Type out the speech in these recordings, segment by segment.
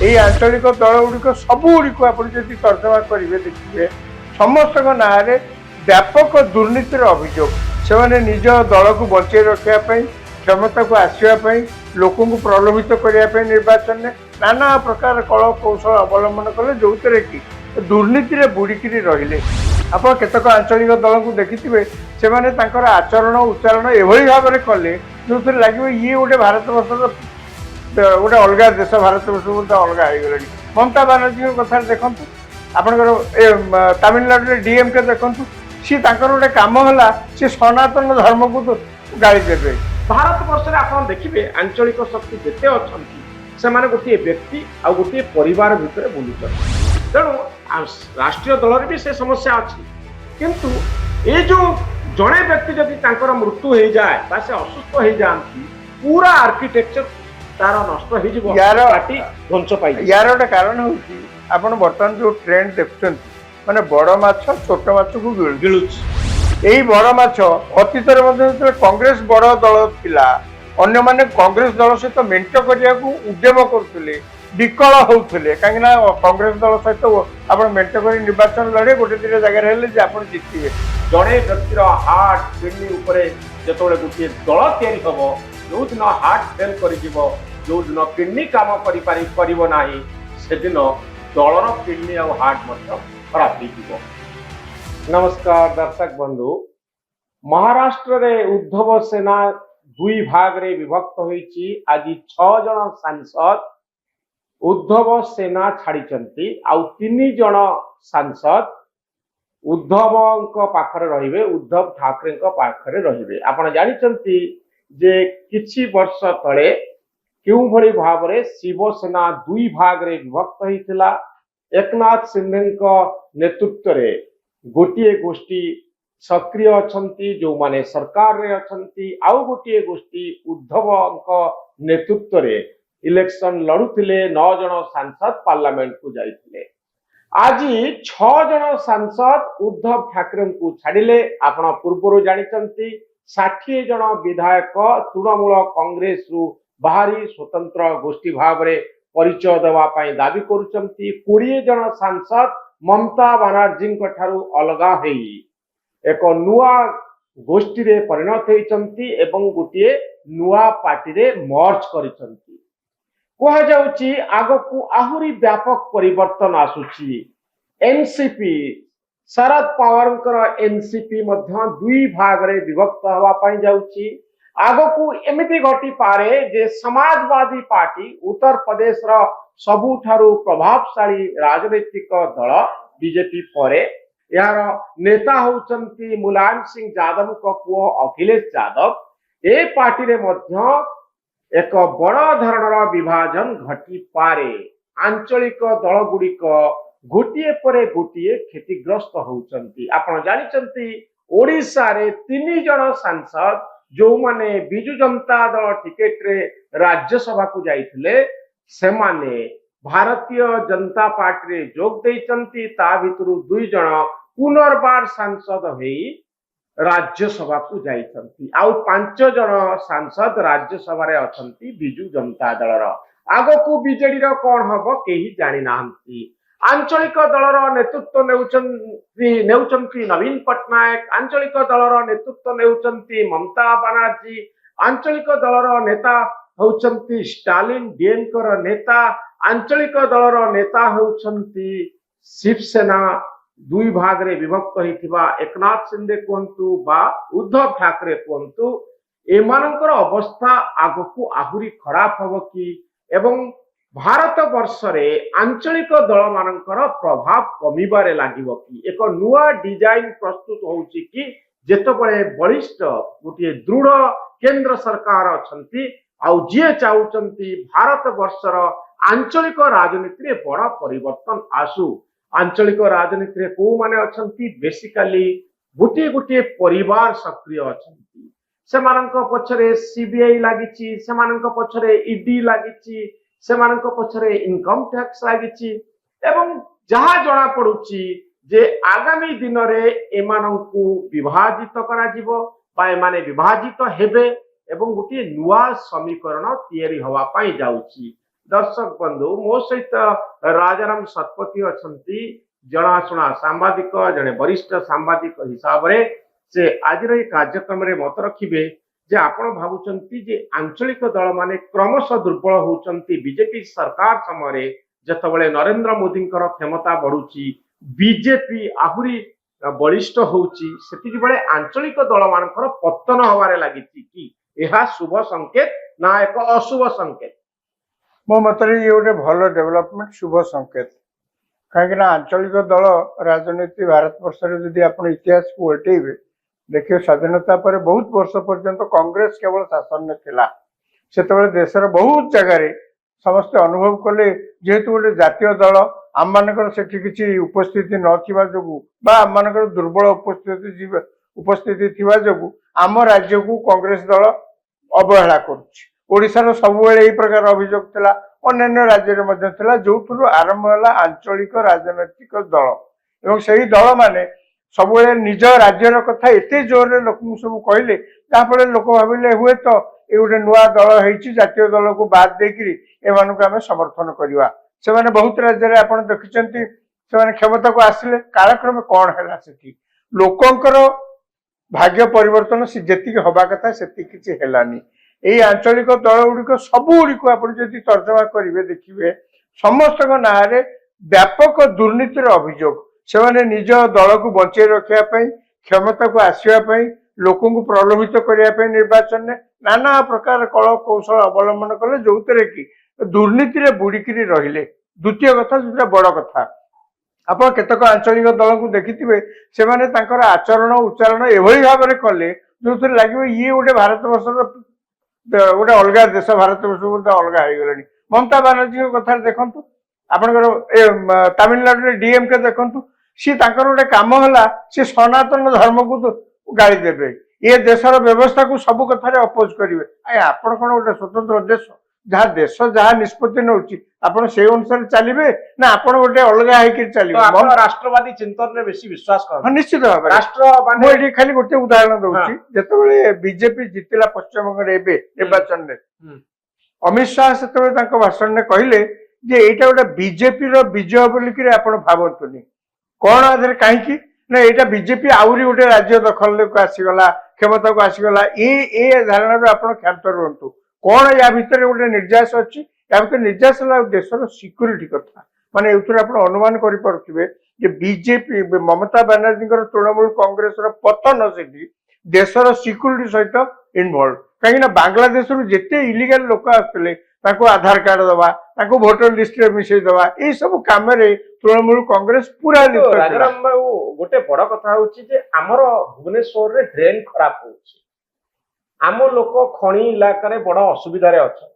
এই আঞ্চলিক দলগুড়িক সবুগুড়িক আপনার যদি তর্জমা করবে দেখবে সমস্ত নাঁরে ব্যাপক দুর্নীতির অভিযোগ। সেমানে নিজ দলকে বঞ্চাই রক্ষা ক্ষমতাকে আসবা লোক প্রলোভিত করা নির্বাচনে নানা প্রকার কল কৌশল অবলম্বন কলে যে কি দুর্নীতিরে বুড়িকি রহিলে। আপনার কেতক আঞ্চলিক দলকে দেখিবে সেমানে তাঁর আচরণ উচ্চারণ এভাবে ভাবে কলে যে লাগবে ইয়ে গোটে ভারত বর্ষর গোটে অলগা দেশ, ভারত বর্ষ গোটে অলগা হয়ে গলানি। মমতা বানার্জী কথা দেখুন, আপনার তামিলনাড়ু ডিএমকে দেখুন, সি তাঁর গোটে কাম হল সে সনাতন ধর্মকে গাড়ি দেবে। भारत वर्ष में आप देखिए आंचलिक शक्ति जिते अच्छा से गोटे व्यक्ति आ गोटे परिवार भितर बुलूचन। तेणु राष्ट्रीय दल भी से समस्या अच्छी, किंतु ये जो जड़े व्यक्ति जदि मृत्यु हो जाए से असुस्थ हो जाती पूरा आर्किटेक्चर तार नष्ट हो पार्टी ध्वंस पाई। यार गोटे कारण हूँ आप बर्तमान जो ट्रेंड देखुं माने बड़ माछ छोट माछ को गिलुच। यही बड़ माछ अतीत कांग्रेस बड़ दल थिला, अन्य माने कांग्रेस दल सहित मेंट करने उद्यम करते विकल होते कहीं कांग्रेस दल सहित आप मेंट कर निर्वाचन लड़े गोटे दिन जगह आप जितने जड़े व्यक्तिर हार्ट किडनी जो गोटे दल तैयारी हम जो दिन हार्ट फेल कर जो दिन किडनी काम करना से दिन दलर किडनी और हार्ट खराब हो। नमस्कार दर्शक बंधु, महाराष्ट्र रे उद्धव सेना दुई भाग रे विभक्त होईची। आज 6 जन सांसद उद्धव सेना छाड़ी आउ 3 जन सांसद उद्धव पाखरे रहिबे, उद्धव ठाकरे पाखरे रहिबे। आपण जानिचंती जे किछि वर्ष तळे केउ भली भाबरे शिवसेना दुई भाग रे विभक्त होइतिला। एकनाथ शिंदे नेतृत्व रे गोटे गोष्ठी सक्रिय अछंती जो माने सरकार रे अछंती, आउ गोटे गोष्ठी उद्धव नेतृत्व रे इलेक्शन लड़ुथिले। 9 जन सांसद पार्लियामेंट को जाइथिले। आज 6 जन सांसद उद्धव ठाकरे को छाड़िले। आपण पूर्व जानिचंती 60 जन विधायक तृणमूल कांग्रेस रु बाहरी स्वतंत्र गोष्ठी भाव रे परिचय देवा पई दाबी करूचंती। 20 जन सांसद ममता बानार्जी अलगा है एक नुआ गोष्ठी रे परिणत होती एवं गोटे नुआ पार्टी रे मर्ज करिसंती। कहा जाउची आगकू आहुरी व्यापक परिवर्तन आसुची। एनसीपी शरद पवार एनसीपी मध्य दुई भाग रे विभक्त हवा पई जाउची। आगकू एमिति घटी पारे जे समाजवादी पार्टी उत्तर प्रदेश रो सबुठारु प्रभावशाली राजनीतिक दल बीजेपी परे यार नेता होचंती मुलायम सिंह यादव को पुओ अखिलेश यादव। ए पार्टी रे मध्य एक बड़ धरणर विभाजन घटी पारे। आंचलिक दल गुड़िक गोटिए परे गोटिए क्षतिग्रस्त होचंती। आपण जानिचंती ओडिशा रे 3 जन सांसद जो माने बिजु जनता दल टिकेट रे राज्यसभा को जाइथिले से माने भारतीय जनता पार्टी रे जोग देइचंती। ता भितरु 2 जन पुनर्बार सांसद होई राज्यसभा को जाइचंती। आउ 5 जन सांसद राज्यसभा रे अछंती बिजु जनता दलर। आगकू बीजेडी रो कोन हबो केही जानि नाहंती। आंचलिक दलर नेतृत्व नेउचंती नवीन पटनायक, आंचलिक दलर नेतृत्व नेउचंती ममता बानार्जी, आंचलिक दलर नेता होचंती स्टालिन डीएमके नेता, आंचलिक दलर नेता होचंती शिवसेना दुई भाग रे विभक्त होइथिबा एकनाथ शिंदे कहंतु बा उद्धव ठाकरे कहंतु। एमानकर अवस्था आगकू आहुरी खराब हबो कि एवं भारत वर्ष रे आंचलिक दल मानकर प्रभाव कमिबारे लागिबो कि एक नुआ डिजाइन प्रस्तुत होउची कि जेतबळे बलिष्ठ गोटे दृढ़ केंद्र सरकार अछंती आउ जे चाहउचंती भारत वर्षर आंचलिक राजनीति रे बड़ा परिवर्तन आसु। आंचलिक राजनीति रे को माने अछंती बेसिकली गोटे गोटे परिवार सक्रिय अछंती। सेमानक पछरे सीबीआई लागिची, सेमानक पछरे ईडी लागिची, सेमानक पछरे इनकम टैक्स लागिची एवं जहा जणा पडुची जे आगामी दिन रे एमानकू विभाजित करा जिवो बा एमाने विभाजित हेबे एवं गोटे नुआ समीकरण तैयारी हवा पाई जाउची। दर्शक बंधु मो सहित राजाराम शतपथी अछंती जनाशुना सांबादिक जड़े वरिष्ठ सांबादिक हिसाब से आज कार्यक्रम में मत रखिए जे आपण भावुचंती जे आंचलिक दल माने क्रमशः दुर्बल होउचंती बीजेपी सरकार समय जतबले नरेंद्र मोदी क्षमता बढ़ुची बीजेपी आहुरी बलिष्ठ होउची सेतिक बेले आंचलिक दल मानकर पतन हवारे लागिची कि यह शुभ संकेत ना एक अशुभ संकेत मो मतरे ये गोटे भल डेवलपमेंट शुभ संकेत कहीं आंचलिक दल राजनीति भारत वर्ष जदि आप इतिहास को उल्टेबे देखिए स्वाधीनता पर बहुत वर्ष पर्यंत कांग्रेस केवल शासन में थिला सेतबेले देशर बहुत जगह समस्ते अनुभव कले जेहेतु गोटे जातीय दल आम मानकर सेठी किसी उपस्थिति नथिबा जोगु बा आम मानकर दुर्बल उपस्थिति थिबा जोगु आम राज्य को कांग्रेस दल अवहेला करुछि ओडिशार सबुबेले एई प्रकार अभियोग थिला अन्य राज्य में मध्य थिला जोथुरु आरंभ होला आंचलिक राजनैतिक दल एवं सही दल माने सबुबेले निज राज्यर कथा एते जोर लोक सब कहले तापर लोक भाविले हुए तो ये गोटे नुआ दल है जातीय दल को बाद देकरी एमानक आम समर्थन करवा से बहुत राज्य में आप देखिं से क्षमता को आसिले कालक्रम कौन है सेठी लोकंकर भाग्य परिवर्तन से जी हवा कथा से किसी हेलानी यही आंचलिक दल गुड़िक सबुग आप तर्जमा करेंगे देखिए समस्त ना व्यापक दुर्नीतिर अभियोग से निज दल को बचे रखापी क्षमता को आसवाई लोक प्रलोभित करने निर्वाचन में नाना प्रकार कल कौशल अवलंबन कले जो कि दुर्नीति बुड़िकी रहिले द्वितीय कथा जो बड़ कथा आप केतक आंचलिक दल को देखिथे से आचरण उच्चारण एभली भाव में कले जो लगे ये गोटे भारत वर्ष गोटे अलग देश भारत वर्ष गोटे अलग हो गला ममता बानार्जी कथा देखु आपंकर तमिलनाडु डीएमके देखु सी गोटे कम है सी सनातन धर्म को गाड़ी देवे ये देशर व्यवस्था को सब कथार अपोज करेंगे आपण कौन गोटे स्वतंत्र देश जहाँ देश जहाँ निष्पत्ति नौ से अनुसार चलिए ना आप गोटे अलग चलिए राष्ट्रवादी चिंतन में बेसी विश्वास कर निश्चित भाव राष्ट्र खाली गोटे उदाहरण दूसरी जिते बीजेपी जितला पश्चिम बंग निर्वाचन में अमित शाह से भाषण में कहले जे एटा गोटे बीजेपी विजय बोलिक आप भावतुनि कौन आधार कहीं ना यहाँ बीजेपी आहरी गोटे राज्य दखल को आसीगला क्षमता को आसीगला ये धारणा आप क्षांत रुहतु कौन या भितर गोटे निर्यास अच्छी या भर निर्यास है देशर सिक्यूरीटी कथा माने आप अनुमान करें बीजेपी ममता बानार्जी तृणमूल कांग्रेस पतन से देशर सिक्यूरीटी सहित इनवल्व कहीं बांग्लादेश जिते इलिगाल लोक आसते आधार कार्ड दवा भोटर लिस्ट में मिसई दवा ये सब कम तृणमूल कांग्रेस पूरा राजाराम बाबू गोटे बड़ कथा आमर भुवनेश्वर रे ड्रेन खराब होउछि आम लोक खणी इलाका रे बड़ असुविधा रे अच्छा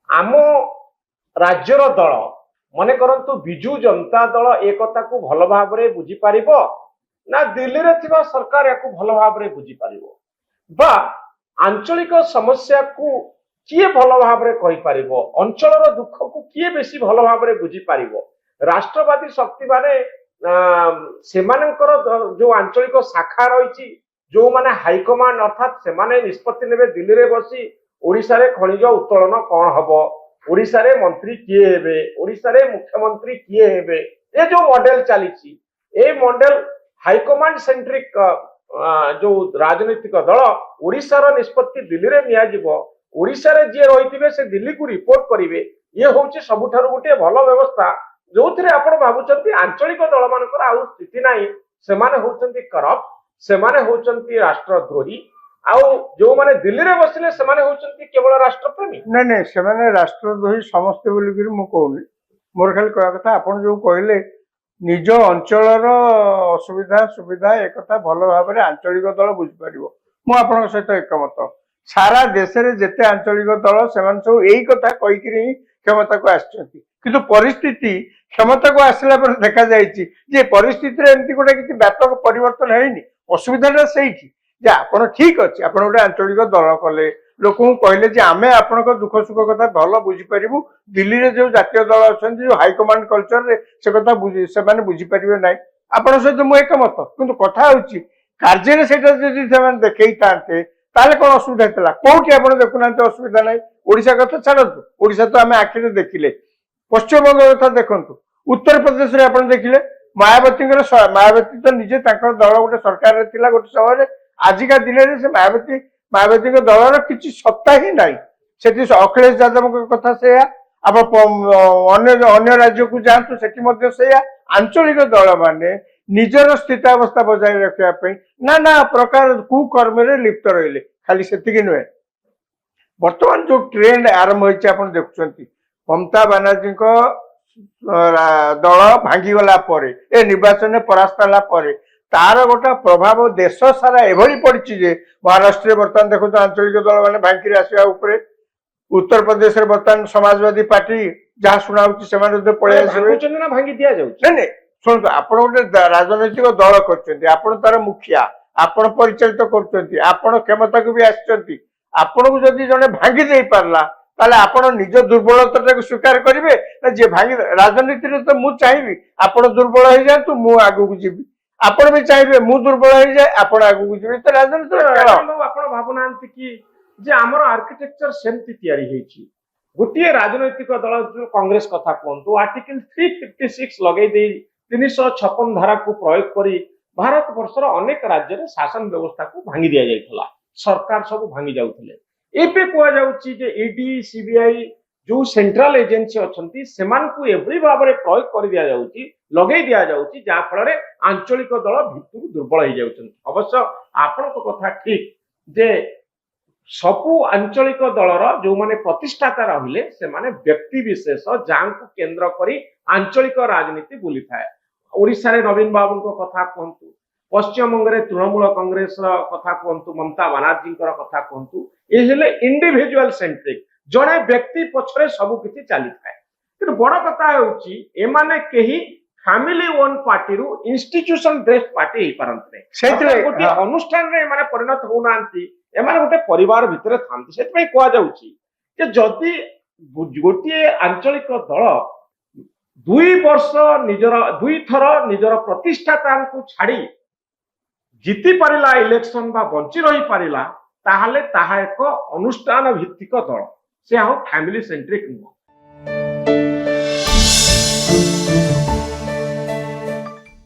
आम राज्यर दल मन करंतु बिजू जनता दल एक कथा को भल भाव रे बुझी पारिबो ना दिल्ली रे थिबा सरकार याकू भल भाव रे बुझी पारिबो बा आंचलिक समस्या को किए भल भाव रे कहि पारिबो अंचलर दुख को किए बेसी भल भाव रे बुझी पारिबो राष्ट्रवादी शक्ति माने सेमानकर जो आंचलिक शाखा रही जो माने हाईकमांड अर्थात सेमाने निष्पत्ति नेबे दिल्ली रे बसी ओडिशा रे खनिज उत्तोलन कौन हबो ओडिशा रे मंत्री किए हेबे ओडिशा रे मुख्यमंत्री किए हेबे ये जो मॉडल चली ए मॉडल हाईकमांड सेंट्रिक जो राजनीतिक दल ओडिशा रो निष्पत्ति दिल्ली रे निया जिवो ओडिशा रे जे रहिथिबे से दिल्ली को रिपोर्ट करिवे ये होउची सबुठारु गोटे भल व्यवस्था जो थे आप भावुंट आंचलिक दल मानकर आउ स्थिति नहीं सेमाने होउचंती करप्ट सेमाने होउचंती राष्ट्रद्रोही आउ जो माने दिल्ली रे बसिले सेमाने होउचंती केवल राष्ट्रप्रेमी नहीं सेमाने राष्ट्रद्रोही समस्ते बोलिक मु कहूनी मोर खाली कह कथा आपन जो कहले निज अंचलर असुविधा सुविधा एक भल भाव में आंचलिक दल बुझीपर मु आपन सहित एकमत सारा देश में जिते आंचलिक दल से सब यही कथा कहीकि क्षमता को आसछंती किंतु परिस्थिति क्षमता को आसला पर देखा जाए परिस्थिति एमती गोटे किसी व्यापक परिवर्तन है असुविधा से आप ठीक अच्छे आप गोटे आंचलिक दल कले लोक कहले आमे आपण दुख सुख कथा भल बुझीपर दिल्ली में जो जातीय दल अच्छा जो हाईकमांड कल्चर से कथा से बुझीपर ना आपण सहित मुझे एकमत किंतु कथा हूँ कार्य से देखई था ताले कौन असुविधा था कौटी आप देखुना असुविधा ना ओडिशा कथा छाड़ू ओडिशा तो आम आखिरे देखिले पश्चिम बंग कथा देखु उत्तर प्रदेश में आप देखिले मायावती तो निजे दल गोटे सरकार गोटे समय आजिका दिन में मायावती दलर किसी सत्ता ही ना से अखिलेश यादव कथा से आप अन्य राज्य को जातु से आंचलिक दल माने निजर स्थितावस्था बजाय रखापी ना प्रकार कुकर्म लिप्त रही खाली से नुहे बर्तमान जो ट्रेंड आरंभ होती आप देखुं ममता बानार्जी दल भांगीगला निर्वाचन में परास्त है तार गोटे प्रभाव देश सारा एभली पड़ी जे महाराष्ट्र बर्तमान देखो आंचलिक दल मैंने भांगी आसवा उत्तर प्रदेश में बर्तमान समाजवादी पार्टी जहाँ शुणा पलि भांगी दि जाए शुणु आप गोटे राजनैतिक दल कर तार मुखिया आपण परिचालित कर क्षमता को भी आपन को जदि जड़े भांगी दे पारला ताले आपण निज दुर्बलता स्वीकार करेंगे ना जे भांगी राजनीति में तो मुझे चाहिए आपण दुर्बल हो जातु मु आगू को जीवी आपण भी चाहिए मु दुर्बल हो जाए आपण आगू को जीवी तो राजनीति भावुना कि जे आमर आर्किटेक्चर सेमती तैयारी होइछि गोटे राजनैतिक दल कांग्रेस कथा कहतु आर्टिकल 356 लगे 356 धारा को प्रयोग करी भारत वर्षर अनेक राज्य में शासन व्यवस्था को भांगी दिया जाइथला सरकार सब भांगी जाउथले एबे कोआ जाउछि जे ईडी सीबीआई जो सेंट्रल एजेंसी अछंती सेमान को एभली भाबरे प्रयोग कर दिया जाउछि लगे दिया जाउछि जा फल आंचलिक दल भितर दुर्बल हो जाउछन अवश्य आपन को कथा ठीक जे सबु आंचलिक दलर जो माने प्रतिष्ठाता रहिले से माने व्यक्ति विशेष जहाँ को केंद्र करी आंचलिक राजनीति बुली थाए ओडिशा रे नवीन बाबू को कथा कहतु पश्चिम बंग रे तृणमूल कांग्रेस कथा कहतु ममता बानार्जी कथा कहतु ये हेले इंडिविजुअल सेंट्रिक जड़े व्यक्ति पछरे सब किछि चली थाए कि बड़ कथा होउची एमाने केही फैमिली ओन पार्टी रु इंस्टीट्यूशन बेस्ड पार्टी ही पारंतने सेतले गोटे अनुष्ठान रे माने परिणत होनांती एमाने गोटे परिवार भितर थांती सेतपई कोआ जाउची कि जदि गोटे आंचलिक दल 2 वर्ष निजर 2 थर निजर प्रतिष्ठाता को छाड़ी जीति पारिला इलेक्शन बा बंची रही पारिला ताहाले ताहा एक अनुष्ठान भित्तिक दल से फैमिली सेंट्रिक नुह